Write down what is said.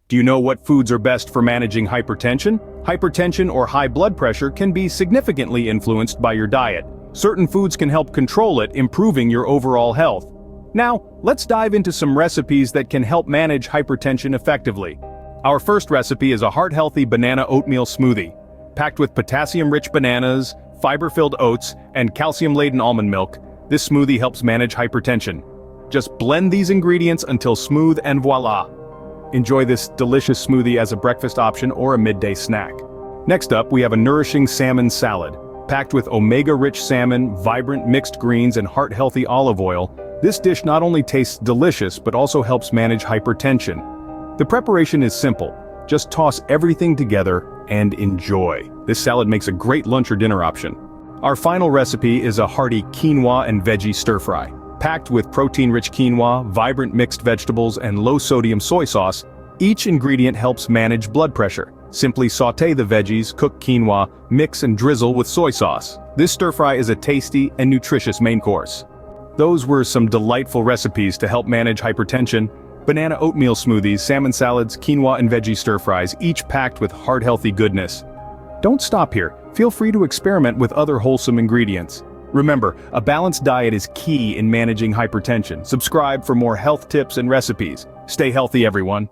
Do you know what foods are best for managing hypertension? Hypertension or high blood pressure can be significantly influenced by your diet. Certain foods can help control it, improving your overall health. Now, let's dive into some recipes that can help manage hypertension effectively. Our first recipe is a heart-healthy banana oatmeal smoothie. Packed with potassium-rich bananas, fiber-filled oats, and calcium-laden almond milk, this smoothie helps manage hypertension. Just blend these ingredients until smooth and voila! Enjoy this delicious smoothie as a breakfast option or a midday snack. Next up, we have a nourishing salmon salad. Packed with omega-rich salmon, vibrant mixed greens, and heart-healthy olive oil, this dish not only tastes delicious but also helps manage hypertension. The preparation is simple. Just toss everything together and enjoy. This salad makes a great lunch or dinner option. Our final recipe is a hearty quinoa and veggie stir-fry. Packed with protein-rich quinoa, vibrant mixed vegetables, and low-sodium soy sauce, each ingredient helps manage blood pressure. Simply sauté the veggies, cook quinoa, mix and drizzle with soy sauce. This stir-fry is a tasty and nutritious main course. Those were some delightful recipes to help manage hypertension. Banana oatmeal smoothies, salmon salads, quinoa and veggie stir-fries, each packed with heart-healthy goodness. Don't stop here. Feel free to experiment with other wholesome ingredients. Remember, a balanced diet is key in managing hypertension. Subscribe for more health tips and recipes. Stay healthy, everyone.